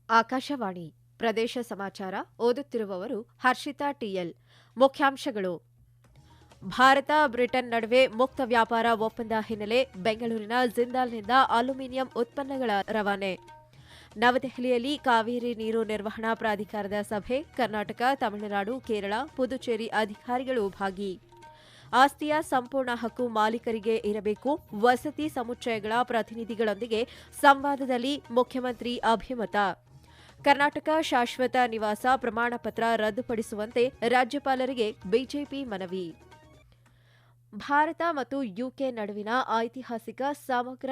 ಆಕಾಶವಾಣಿ ಪ್ರದೇಶ ಸಮಾಚಾರ ಓದುತ್ತಿರುವವರು ಹರ್ಷಿತಾ ಟಿಎಲ್. ಮುಖ್ಯಾಂಶಗಳು: ಭಾರತ ಬ್ರಿಟನ್ ನಡುವೆ ಮುಕ್ತ ವ್ಯಾಪಾರ ಒಪ್ಪಂದ ಹಿನ್ನೆಲೆ ಬೆಂಗಳೂರಿನ ಜಿಂದಾಲ್ನಿಂದ ಅಲ್ಯೂಮಿನಿಯಂ ಉತ್ಪನ್ನಗಳ ರವಾನೆ. ನವದೆಹಲಿಯಲ್ಲಿ ಕಾವೇರಿ ನೀರು ನಿರ್ವಹಣಾ ಪ್ರಾಧಿಕಾರದ ಸಭೆ, ಕರ್ನಾಟಕ, ತಮಿಳುನಾಡು, ಕೇರಳ, ಪುದುಚೇರಿ ಅಧಿಕಾರಿಗಳು ಭಾಗಿ. ಆಸ್ತಿಯ ಸಂಪೂರ್ಣ ಹಕ್ಕು ಮಾಲೀಕರಿಗೆ ಇರಬೇಕು, ವಸತಿ ಸಮುಚ್ಚಯಗಳ ಪ್ರತಿನಿಧಿಗಳೊಂದಿಗೆ ಸಂವಾದದಲ್ಲಿ ಮುಖ್ಯಮಂತ್ರಿ ಅಭಿಮತ. ಕರ್ನಾಟಕ ಶಾಶ್ವತ ನಿವಾಸ ಪ್ರಮಾಣಪತ್ರ ರದ್ದುಪಡಿಸುವಂತೆ ರಾಜ್ಯಪಾಲರಿಗೆ ಬಿಜೆಪಿ ಮನವಿ. ಭಾರತ ಮತ್ತು ಯುಕೆ ನಡುವಿನ ಐತಿಹಾಸಿಕ ಸಮಗ್ರ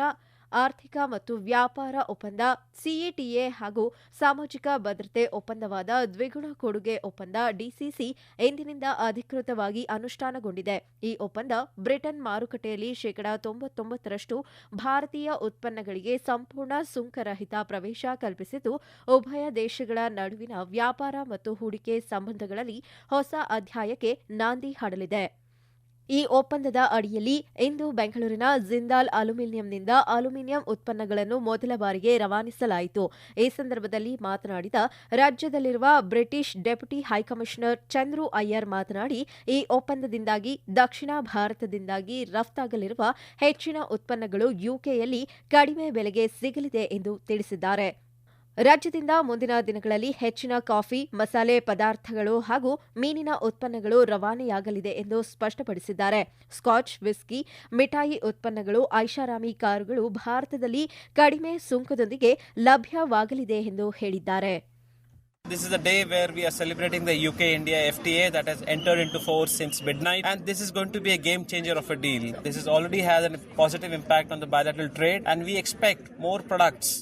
ಆರ್ಥಿಕ ಮತ್ತು ವ್ಯಾಪಾರ ಒಪ್ಪಂದ ಸಿಇಟಿಎ ಹಾಗೂ ಸಾಮಾಜಿಕ ಭದ್ರತೆ ಒಪ್ಪಂದವಾದ ದ್ವಿಗುಣ ಕೊಡುಗೆ ಒಪ್ಪಂದ ಡಿಸಿಸಿ ಇಂದಿನಿಂದ ಅಧಿಕೃತವಾಗಿ ಅನುಷ್ಠಾನಗೊಂಡಿದೆ. ಈ ಒಪ್ಪಂದ ಬ್ರಿಟನ್ ಮಾರುಕಟ್ಟೆಯಲ್ಲಿ 99% ಭಾರತೀಯ ಉತ್ಪನ್ನಗಳಿಗೆ ಸಂಪೂರ್ಣ ಸುಂಕರಹಿತ ಪ್ರವೇಶ ಕಲ್ಪಿಸಿದ್ದು, ಉಭಯ ದೇಶಗಳ ನಡುವಿನ ವ್ಯಾಪಾರ ಮತ್ತು ಹೂಡಿಕೆ ಸಂಬಂಧಗಳಲ್ಲಿ ಹೊಸ ಅಧ್ಯಾಯಕ್ಕೆ ನಾಂದಿ ಹಾಡಲಿದೆ. ಈ ಒಪ್ಪಂದದ ಅಡಿಯಲ್ಲಿ ಇಂದು ಬೆಂಗಳೂರಿನ ಜಿಂದಾಲ್ ಅಲ್ಯೂಮಿನಿಯಂನಿಂದ ಅಲ್ಯೂಮಿನಿಯಂ ಉತ್ಪನ್ನಗಳನ್ನು ಮೊದಲ ಬಾರಿಗೆ ರವಾನಿಸಲಾಯಿತು. ಈ ಸಂದರ್ಭದಲ್ಲಿ ಮಾತನಾಡಿದ ರಾಜ್ಯದಲ್ಲಿರುವ British deputy high commissioner Chandru Iyer ಮಾತನಾಡಿ, ಈ ಒಪ್ಪಂದದಿಂದಾಗಿ ದಕ್ಷಿಣ ಭಾರತದಿಂದಾಗಿ ರಫ್ತಾಗಲಿರುವ ಹೆಚ್ಚಿನ ಉತ್ಪನ್ನಗಳು ಯುಕೆಯಲ್ಲಿ ಕಡಿಮೆ ಬೆಲೆಗೆ ಸಿಗಲಿದೆ ಎಂದು ತಿಳಿಸಿದ್ದಾರೆ. ರಾಜ್ಯದಿಂದ ಮುಂದಿನ ದಿನಗಳಲ್ಲಿ ಹೆಚ್ಚಿನ ಕಾಫಿ, ಮಸಾಲೆ ಪದಾರ್ಥಗಳು ಹಾಗೂ ಮೀನಿನ ಉತ್ಪನ್ನಗಳು ರವಾನೆಯಾಗಲಿದೆ ಎಂದು ಸ್ಪಷ್ಟಪಡಿಸಿದ್ದಾರೆ. ಸ್ಕಾಚ್, ವಿಸ್ಕಿ, ಮಿಠಾಯಿ ಉತ್ಪನ್ನಗಳು, ಐಷಾರಾಮಿ ಕಾರುಗಳು ಭಾರತದಲ್ಲಿ ಕಡಿಮೆ ಸುಂಕದೊಂದಿಗೆ ಲಭ್ಯವಾಗಲಿದೆ ಎಂದು ಹೇಳಿದ್ದಾರೆ. This is a day where we are celebrating the UK-India FTA that has entered into force since midnight, and this is going to be a game changer of a deal. This has already had a positive impact on the bilateral trade, and we expect more products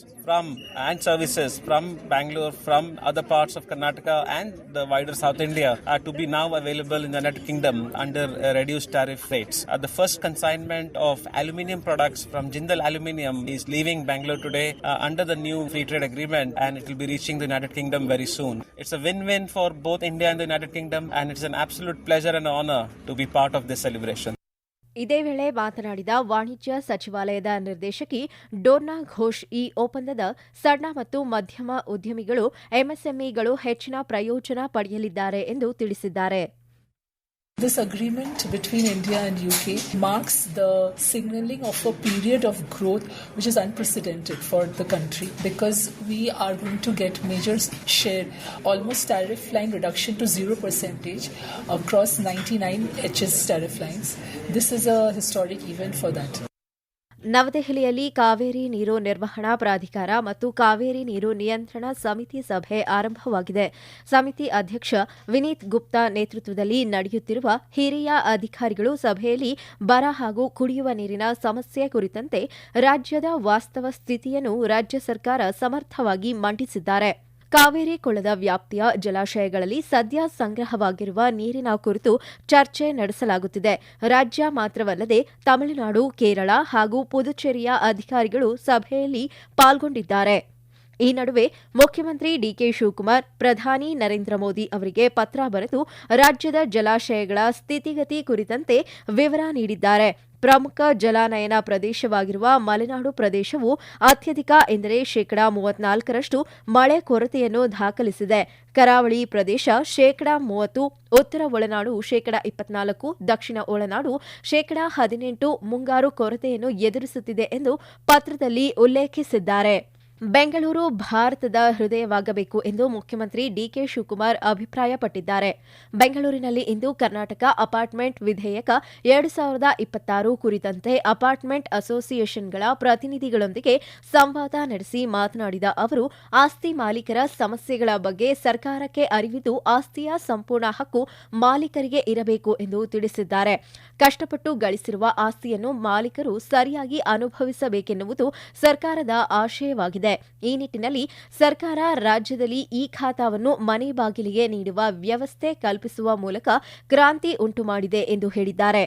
and services from Bangalore, from other parts of Karnataka and the wider South India to be now available in the United Kingdom under reduced tariff rates. The first consignment of aluminium products from Jindal Aluminium is leaving Bangalore today under the new free trade agreement, and it will be reaching the United Kingdom very soon. It's a win-win for both India and the United Kingdom, and it's an absolute pleasure and honor to be part of this celebration. ಇದೇ ವೇಳೆ ಮಾತನಾಡಿದ ವಾಣಿಜ್ಯ ಸಚಿವಾಲಯದ ನಿರ್ದೇಶಕಿ ಡೋರ್ನಾ ಘೋಷ್, ಈ ಒಪ್ಪಂದದ ಸಣ್ಣ ಮತ್ತು ಮಧ್ಯಮ ಉದ್ಯಮಿಗಳು, ಎಂಎಸ್ಎಂಇಗಳು ಹೆಚ್ಚಿನ ಪ್ರಯೋಜನ ಪಡೆಯಲಿದ್ದಾರೆ ಎಂದು ತಿಳಿಸಿದ್ದಾರೆ. This agreement between India and UK marks the signaling of a period of growth which is unprecedented for the country, because we are going to get major share, almost tariff line reduction to 0% across 99 HS tariff lines. This is a historic event for that. ನವದೆಹಲಿಯಲ್ಲಿ ಕಾವೇರಿ ನೀರು ನಿರ್ವಹಣಾ ಪ್ರಾಧಿಕಾರ ಮತ್ತು ಕಾವೇರಿ ನೀರು ನಿಯಂತ್ರಣ ಸಮಿತಿ ಸಭೆ ಆರಂಭವಾಗಿದೆ. ಸಮಿತಿ ಅಧ್ಯಕ್ಷ ವಿನೀತ್ ಗುಪ್ತಾ ನೇತೃತ್ವದಲ್ಲಿ ನಡೆಯುತ್ತಿರುವ ಹಿರಿಯ ಅಧಿಕಾರಿಗಳು ಸಭೆಯಲ್ಲಿ ಬರ ಹಾಗೂ ಕುಡಿಯುವ ನೀರಿನ ಸಮಸ್ಯೆ ಕುರಿತಂತೆ ರಾಜ್ಯದ ವಾಸ್ತವ ಸ್ಥಿತಿಯನ್ನು ರಾಜ್ಯ ಸರ್ಕಾರ ಸಮರ್ಥವಾಗಿ ಮಂಡಿಸಿದ್ದಾರೆ. ಕಾವೇರಿ ಕೊಳ್ಳದ ವ್ಯಾಪ್ತಿಯ ಜಲಾಶಯಗಳಲ್ಲಿ ಸದ್ಯ ಸಂಗ್ರಹವಾಗಿರುವ ನೀರಿನ ಕುರಿತು ಚರ್ಚೆ ನಡೆಸಲಾಗುತ್ತಿದೆ. ರಾಜ್ಯ ಮಾತ್ರವಲ್ಲದೆ ತಮಿಳುನಾಡು, ಕೇರಳ ಹಾಗೂ ಪುದುಚೇರಿಯ ಅಧಿಕಾರಿಗಳು ಸಭೆಯಲ್ಲಿ ಪಾಲ್ಗೊಂಡಿದ್ದಾರೆ. ಈ ನಡುವೆ ಮುಖ್ಯಮಂತ್ರಿ ಡಿಕೆ ಶಿವಕುಮಾರ್ ಪ್ರಧಾನಿ ನರೇಂದ್ರ ಮೋದಿ ಅವರಿಗೆ ಪತ್ರ ಬರೆದು ರಾಜ್ಯದ ಜಲಾಶಯಗಳ ಸ್ಥಿತಿಗತಿ ಕುರಿತಂತೆ ವಿವರ ನೀಡಿದ್ದಾರೆ. ಪ್ರಮುಖ ಜಲಾನಯನ ಪ್ರದೇಶವಾಗಿರುವ ಮಲೆನಾಡು ಪ್ರದೇಶವು ಅತ್ಯಧಿಕ ಎಂದರೆ 34% ಮಳೆ ಕೊರತೆಯನ್ನು ದಾಖಲಿಸಿದೆ. ಕರಾವಳಿ ಪ್ರದೇಶ 30%, ಉತ್ತರ ಒಳನಾಡು 24%, ದಕ್ಷಿಣ ಒಳನಾಡು 18% ಮುಂಗಾರು ಕೊರತೆಯನ್ನು ಎದುರಿಸುತ್ತಿದೆ ಎಂದು ಪತ್ರದಲ್ಲಿ ಉಲ್ಲೇಖಿಸಿದ್ದಾರೆ. ಬೆಂಗಳೂರು ಭಾರತದ ಹೃದಯವಾಗಬೇಕು ಎಂದು ಮುಖ್ಯಮಂತ್ರಿ ಡಿಕೆ ಶಿವಕುಮಾರ್ ಅಭಿಪ್ರಾಯಪಟ್ಟಿದ್ದಾರೆ. ಬೆಂಗಳೂರಿನಲ್ಲಿ ಇಂದು ಕರ್ನಾಟಕ ಅಪಾರ್ಟ್ಮೆಂಟ್ ವಿಧೇಯಕ 2026 ಕುರಿತಂತೆ ಅಪಾರ್ಟ್ಮೆಂಟ್ ಅಸೋಸಿಯೇಷನ್ಗಳ ಪ್ರತಿನಿಧಿಗಳೊಂದಿಗೆ ಸಂವಾದ ನಡೆಸಿ ಮಾತನಾಡಿದ ಅವರು, ಆಸ್ತಿ ಮಾಲೀಕರ ಸಮಸ್ಯೆಗಳ ಬಗ್ಗೆ ಸರ್ಕಾರಕ್ಕೆ ಅರಿವಿದ್ದು ಆಸ್ತಿಯ ಸಂಪೂರ್ಣ ಹಕ್ಕು ಮಾಲೀಕರಿಗೆ ಇರಬೇಕು ಎಂದು ತಿಳಿಸಿದ್ದಾರೆ. ಕಷ್ಟಪಟ್ಟು ಗಳಿಸಿರುವ ಆಸ್ತಿಯನ್ನು ಮಾಲೀಕರು ಸರಿಯಾಗಿ ಅನುಭವಿಸಬೇಕೆನ್ನುವುದು ಸರ್ಕಾರದ ಆಶಯವಾಗಿದೆ. ಈ ನಿಟ್ಟಿನಲ್ಲಿ ಸರ್ಕಾರ ರಾಜ್ಯದಲ್ಲಿ ಈ ಖಾತಾವನ್ನು ಮನೆ ಬಾಗಿಲಿಗೆ ನೀಡುವ ವ್ಯವಸ್ಥೆ ಕಲ್ಪಿಸುವ ಮೂಲಕ ಕ್ರಾಂತಿ ಉಂಟುಮಾಡಿದೆ ಎಂದು ಹೇಳಿದ್ದಾರೆ.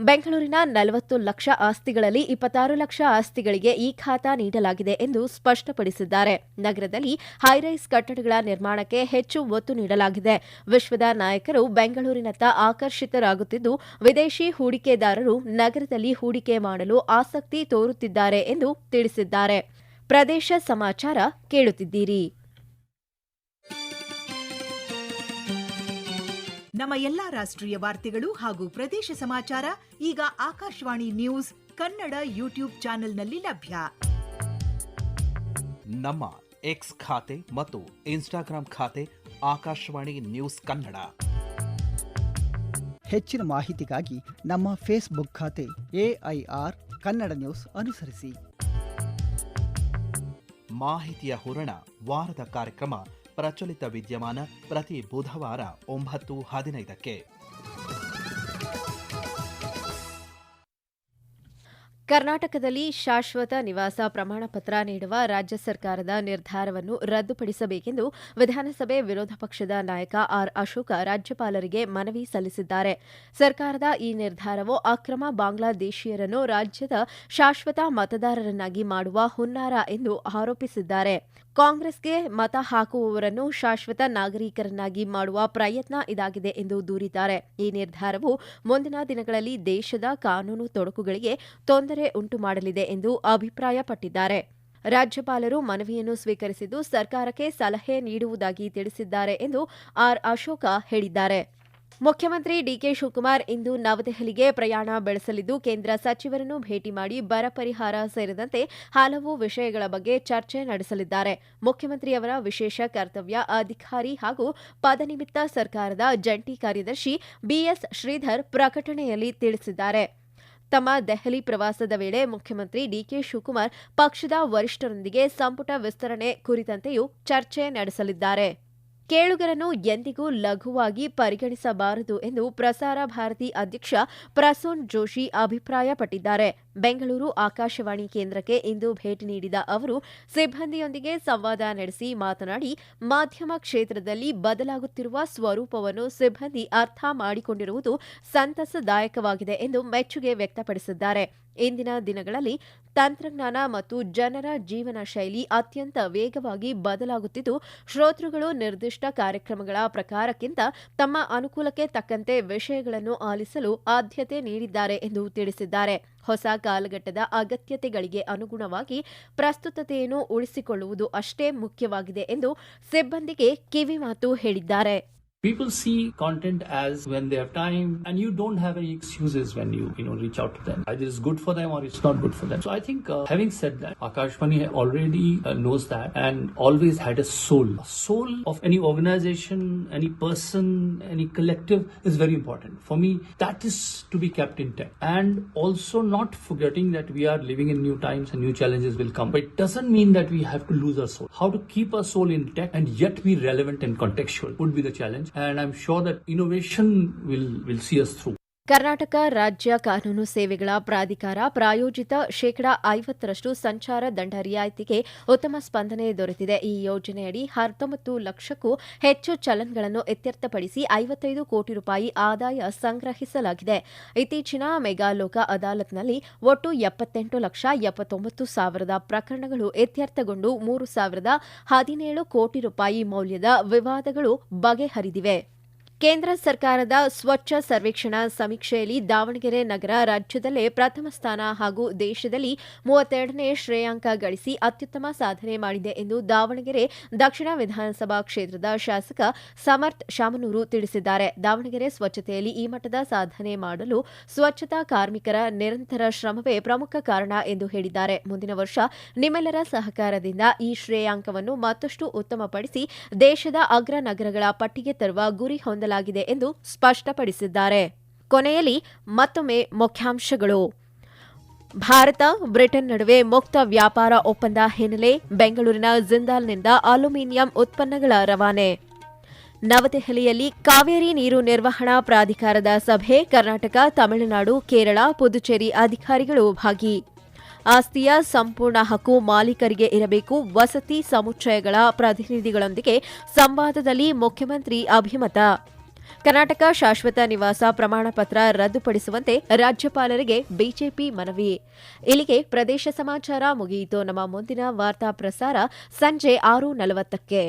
ಬೆಂಗಳೂರಿನ 40 ಲಕ್ಷ ಆಸ್ತಿಗಳಲ್ಲಿ 26 ಲಕ್ಷ ಆಸ್ತಿಗಳಿಗೆ ಈ ಖಾತಾ ನೀಡಲಾಗಿದೆ ಎಂದು ಸ್ಪಷ್ಟಪಡಿಸಿದ್ದಾರೆ. ನಗರದಲ್ಲಿ ಹೈರೈಸ್ ಕಟ್ಟಡಗಳ ನಿರ್ಮಾಣಕ್ಕೆ ಹೆಚ್ಚು ಒತ್ತು ನೀಡಲಾಗಿದೆ. ವಿಶ್ವದ ನಾಯಕರು ಬೆಂಗಳೂರಿನತ್ತ ಆಕರ್ಷಿತರಾಗುತ್ತಿದ್ದು, ವಿದೇಶಿ ಹೂಡಿಕೆದಾರರು ನಗರದಲ್ಲಿ ಹೂಡಿಕೆ ಮಾಡಲು ಆಸಕ್ತಿ ತೋರುತ್ತಿದ್ದಾರೆ ಎಂದು ತಿಳಿಸಿದ್ದಾರೆ. ಪ್ರದೇಶ ಸಮಾಚಾರ ಕೇಳುತ್ತಿದ್ದೀರಿ. ನಮ್ಮ ಎಲ್ಲಾ ರಾಷ್ಟ್ರೀಯ ವಾರ್ತೆಗಳು ಹಾಗೂ ಪ್ರದೇಶ ಸಮಾಚಾರ ಈಗ ಆಕಾಶವಾಣಿ ನ್ಯೂಸ್ ಕನ್ನಡ ಯೂಟ್ಯೂಬ್ ಚಾನೆಲ್ನಲ್ಲಿ ಲಭ್ಯ. ನಮ್ಮ ಎಕ್ಸ್ ಖಾತೆ ಮತ್ತು ಇನ್ಸ್ಟಾಗ್ರಾಂ ಖಾತೆ ಆಕಾಶವಾಣಿ ನ್ಯೂಸ್ ಕನ್ನಡ. ಹೆಚ್ಚಿನ ಮಾಹಿತಿಗಾಗಿ ನಮ್ಮ ಫೇಸ್ಬುಕ್ ಖಾತೆ AIR ಕನ್ನಡ ನ್ಯೂಸ್ ಅನುಸರಿಸಿ. ಮಾಹಿತಿಯ ಹೂರಣ ವಾರದ ಕಾರ್ಯಕ್ರಮ ಪ್ರಚಲಿತ ವಿದ್ಯಮಾನ ಪ್ರತಿ ಬುಧವಾರ 9:15ಕ್ಕೆ. ಕರ್ನಾಟಕದಲ್ಲಿ ಶಾಶ್ವತ ನಿವಾಸ ಪ್ರಮಾಣ ಪತ್ರ ನೀಡುವ ರಾಜ್ಯ ಸರ್ಕಾರದ ನಿರ್ಧಾರವನ್ನು ರದ್ದುಪಡಿಸಬೇಕೆಂದು ವಿಧಾನಸಭೆ ವಿರೋಧ ಪಕ್ಷದ ನಾಯಕ ಆರ್ ಅಶೋಕ ರಾಜ್ಯಪಾಲರಿಗೆ ಮನವಿ ಸಲ್ಲಿಸಿದ್ದಾರೆ. ಸರ್ಕಾರದ ಈ ನಿರ್ಧಾರವು ಅಕ್ರಮ ಬಾಂಗ್ಲಾದೇಶೀಯರನ್ನು ರಾಜ್ಯದ ಶಾಶ್ವತ ಮತದಾರರನ್ನಾಗಿ ಮಾಡುವ ಹುನ್ನಾರ ಎಂದು ಆರೋಪಿಸಿದ್ದಾರೆ. ಕಾಂಗ್ರೆಸ್ಗೆ ಮತ ಹಾಕುವವರನ್ನು ಶಾಶ್ವತ ನಾಗರಿಕರನ್ನಾಗಿ ಮಾಡುವ ಪ್ರಯತ್ನ ಇದಾಗಿದೆ ಎಂದು ದೂರಿದ್ದಾರೆ. ಈ ನಿರ್ಧಾರವು ಮುಂದಿನ ದಿನಗಳಲ್ಲಿ ದೇಶದ ಕಾನೂನು ತೊಡಕುಗಳಿಗೆ ತೊಂದರೆ ಉಂಟು ಮಾಡಲಿದೆ ಎಂದು ಅಭಿಪ್ರಾಯಪಟ್ಟಿದ್ದಾರೆ. ರಾಜ್ಯಪಾಲರು ಮನವಿಯನ್ನು ಸ್ವೀಕರಿಸಿದ್ದು ಸರ್ಕಾರಕ್ಕೆ ಸಲಹೆ ನೀಡುವುದಾಗಿ ತಿಳಿಸಿದ್ದಾರೆ ಎಂದು ಆರ್ ಅಶೋಕ ಹೇಳಿದ್ದಾರೆ. ಮುಖ್ಯಮಂತ್ರಿ ಡಿಕೆ ಶಿವಕುಮಾರ್ ಇಂದು ನವದೆಹಲಿಗೆ ಪ್ರಯಾಣ ಬೆಳೆಸಲಿದ್ದು, ಕೇಂದ್ರ ಸಚಿವರನ್ನು ಭೇಟಿ ಮಾಡಿ ಬರ ಪರಿಹಾರ ಸೇರಿದಂತೆ ಹಲವು ವಿಷಯಗಳ ಬಗ್ಗೆ ಚರ್ಚೆ ನಡೆಸಲಿದ್ದಾರೆ. ಮುಖ್ಯಮಂತ್ರಿಯವರ ವಿಶೇಷ ಕರ್ತವ್ಯ ಅಧಿಕಾರಿ ಹಾಗೂ ಪದನಿಮಿತ್ತ ಸರ್ಕಾರದ ಜಂಟಿ ಕಾರ್ಯದರ್ಶಿ ಬಿಎಸ್ ಶ್ರೀಧರ್ ಪ್ರಕಟಣೆಯಲ್ಲಿ ತಿಳಿಸಿದ್ದಾರೆ. ತಮ್ಮ ದೆಹಲಿ ಪ್ರವಾಸದ ವೇಳೆ ಮುಖ್ಯಮಂತ್ರಿ ಡಿಕೆ ಶಿವಕುಮಾರ್ ಪಕ್ಷದ ವರಿಷ್ಠರೊಂದಿಗೆ ಸಂಪುಟ ವಿಸ್ತರಣೆ ಕುರಿತಂತೆಯೂ ಚರ್ಚೆ ನಡೆಸಲಿದ್ದಾರೆ. ಕೇಳುಗರನ್ನು ಎಂದಿಗೂ ಲಘುವಾಗಿ ಪರಿಗಣಿಸಬಾರದು ಎಂದು ಪ್ರಸಾರ ಭಾರತಿ ಅಧ್ಯಕ್ಷ ಪ್ರಸೂನ್ ಜೋಶಿ ಅಭಿಪ್ರಾಯಪಟ್ಟಿದ್ದಾರೆ. ಬೆಂಗಳೂರು ಆಕಾಶವಾಣಿ ಕೇಂದ್ರಕ್ಕೆ ಇಂದು ಭೇಟಿ ನೀಡಿದ ಅವರು ಸಿಬ್ಬಂದಿಯೊಂದಿಗೆ ಸಂವಾದ ನಡೆಸಿ ಮಾತನಾಡಿ, ಮಾಧ್ಯಮ ಕ್ಷೇತ್ರದಲ್ಲಿ ಬದಲಾಗುತ್ತಿರುವ ಸ್ವರೂಪವನ್ನು ಸಿಬ್ಬಂದಿ ಅರ್ಥ ಮಾಡಿಕೊಂಡಿರುವುದು ಸಂತಸದಾಯಕವಾಗಿದೆ ಎಂದು ಮೆಚ್ಚುಗೆ ವ್ಯಕ್ತಪಡಿಸಿದ್ದಾರೆ. ಇಂದಿನ ದಿನಗಳಲ್ಲಿ ತಂತ್ರಜ್ಞಾನ ಮತ್ತು ಜನರ ಜೀವನ ಶೈಲಿ ಅತ್ಯಂತ ವೇಗವಾಗಿ ಬದಲಾಗುತ್ತಿದ್ದು, ಶ್ರೋತೃಗಳು ನಿರ್ದಿಷ್ಟ ಕಾರ್ಯಕ್ರಮಗಳ ಪ್ರಕಾರಕ್ಕಿಂತ ತಮ್ಮ ಅನುಕೂಲಕ್ಕೆ ತಕ್ಕಂತೆ ವಿಷಯಗಳನ್ನು ಆಲಿಸಲು ಆದ್ಯತೆ ನೀಡಿದ್ದಾರೆ ಎಂದು ತಿಳಿಸಿದ್ದಾರೆ. ಹೊಸ ಕಾಲಘಟ್ಟದ ಅಗತ್ಯತೆಗಳಿಗೆ ಅನುಗುಣವಾಗಿ ಪ್ರಸ್ತುತತೆಯನ್ನು ಉಳಿಸಿಕೊಳ್ಳುವುದು ಅಷ್ಟೇ ಮುಖ್ಯವಾಗಿದೆ ಎಂದು ಸಿಬ್ಬಂದಿಗೆ ಕಿವಿಮಾತು ಹೇಳಿದ್ದಾರೆ. People see content as when they have time, and you don't have any excuses when you reach out to them. Either it's good for them or it's not good for them. So I think, having said that, Akashvani already knows that and always had a soul. A soul of any organization, any person, any collective is very important. For me, that is to be kept intact. And also not forgetting that we are living in new times and new challenges will come. But it doesn't mean that we have to lose our soul. How to keep our soul intact and yet be relevant and contextual would be the challenge. And I'm sure that innovation will see us through. Karnataka ರಾಜ್ಯ ಕಾನೂನು ಸೇವೆಗಳ ಪ್ರಾಧಿಕಾರ ಪ್ರಾಯೋಜಿತ ಶೇಕಡಾ 50% ಸಂಚಾರ ದಂಡ ರಿಯಾಯಿತಿಗೆ ಉತ್ತಮ ಸ್ಪಂದನೆ ದೊರೆತಿದೆ. ಈ ಯೋಜನೆಯಡಿ 19 ಲಕ್ಷಕ್ಕೂ ಹೆಚ್ಚು ಚಲನ್ಗಳನ್ನು ಇತ್ಯರ್ಥಪಡಿಸಿ 55 ಕೋಟಿ ರೂಪಾಯಿ ಆದಾಯ ಸಂಗ್ರಹಿಸಲಾಗಿದೆ. ಇತ್ತೀಚಿನ ಮೆಗಾ ಲೋಕ ಅದಾಲತ್ನಲ್ಲಿ ಒಟ್ಟು 78,79,000 ಪ್ರಕರಣಗಳು ಇತ್ಯರ್ಥಗೊಂಡು 3,017 ಕೋಟಿ ರೂಪಾಯಿ ಮೌಲ್ಯದ ವಿವಾದಗಳು ಬಗೆಹರಿದಿವೆ. ಕೇಂದ್ರ ಸರ್ಕಾರದ ಸ್ವಚ್ಛ ಸರ್ವೇಕ್ಷಣಾ ಸಮೀಕ್ಷೆಯಲ್ಲಿ ದಾವಣಗೆರೆ ನಗರ ರಾಜ್ಯದಲ್ಲೇ ಪ್ರಥಮ ಸ್ಥಾನ ಹಾಗೂ ದೇಶದಲ್ಲಿ 32ನೇ ಶ್ರೇಯಾಂಕ ಗಳಿಸಿ ಅತ್ಯುತ್ತಮ ಸಾಧನೆ ಮಾಡಿದೆ ಎಂದು ದಾವಣಗೆರೆ ದಕ್ಷಿಣ ವಿಧಾನಸಭಾ ಕ್ಷೇತ್ರದ ಶಾಸಕ ಸಮರ್ಥ್ ಶಾಮನೂರು ತಿಳಿಸಿದ್ದಾರೆ. ದಾವಣಗೆರೆ ಸ್ವಚ್ಛತೆಯಲ್ಲಿ ಈ ಮಟ್ಟದ ಸಾಧನೆ ಮಾಡಲು ಸ್ವಚ್ಛತಾ ಕಾರ್ಮಿಕರ ನಿರಂತರ ಶ್ರಮವೇ ಪ್ರಮುಖ ಕಾರಣ ಎಂದು ಹೇಳಿದ್ದಾರೆ. ಮುಂದಿನ ವರ್ಷ ನಿಮ್ಮೆಲ್ಲರ ಸಹಕಾರದಿಂದ ಈ ಶ್ರೇಯಾಂಕವನ್ನು ಮತ್ತಷ್ಟು ಉತ್ತಮಪಡಿಸಿ ದೇಶದ ಅಗ್ರ ನಗರಗಳ ಪಟ್ಟಿಗೆ ತರುವ ಗುರಿ ಹೊಂದಲಾಗಿದೆ ಎಂದು ಸ್ಪಷ್ಟಪಡಿಸಿದ್ದಾರೆ. ಕೊನೆಯಲ್ಲಿ ಮತ್ತೊಮ್ಮೆ ಮುಖ್ಯಾಂಶಗಳು. ಭಾರತ ಬ್ರಿಟನ್ ನಡುವೆ ಮುಕ್ತ ವ್ಯಾಪಾರ ಒಪ್ಪಂದ ಹಿನ್ನೆಲೆ ಬೆಂಗಳೂರಿನ ಜಿಂದಾಲ್ನಿಂದ ಅಲ್ಯೂಮಿನಿಯಂ ಉತ್ಪನ್ನಗಳ ರವಾನೆ. ನವದೆಹಲಿಯಲ್ಲಿ ಕಾವೇರಿ ನೀರು ನಿರ್ವಹಣಾ ಪ್ರಾಧಿಕಾರದ ಸಭೆ, ಕರ್ನಾಟಕ, ತಮಿಳುನಾಡು, ಕೇರಳ, ಪುದುಚೇರಿ ಅಧಿಕಾರಿಗಳು ಭಾಗಿ. ಆಸ್ತಿಯ ಸಂಪೂರ್ಣ ಹಕ್ಕು ಮಾಲೀಕರಿಗೆ ಇರಬೇಕು, ವಸತಿ ಸಮುಚ್ಚಯಗಳ ಪ್ರತಿನಿಧಿಗಳೊಂದಿಗೆ ಸಂವಾದದಲ್ಲಿ ಮುಖ್ಯಮಂತ್ರಿ ಅಭಿಮತ. ಕರ್ನಾಟಕ ಶಾಶ್ವತ ನಿವಾಸ ಪ್ರಮಾಣ ಪತ್ರ ರದ್ದುಪಡಿಸುವಂತೆ ರಾಜ್ಯಪಾಲರಿಗೆ ಬಿಜೆಪಿ ಮನವಿ. ಇಲ್ಲಿಗೆ ಪ್ರದೇಶ ಸಮಾಚಾರ ಮುಗಿಯಿತು. ನಮ್ಮ ಮುಂದಿನ ವಾರ್ತಾ ಪ್ರಸಾರ ಸಂಜೆ 6:40ಕ್ಕೆ.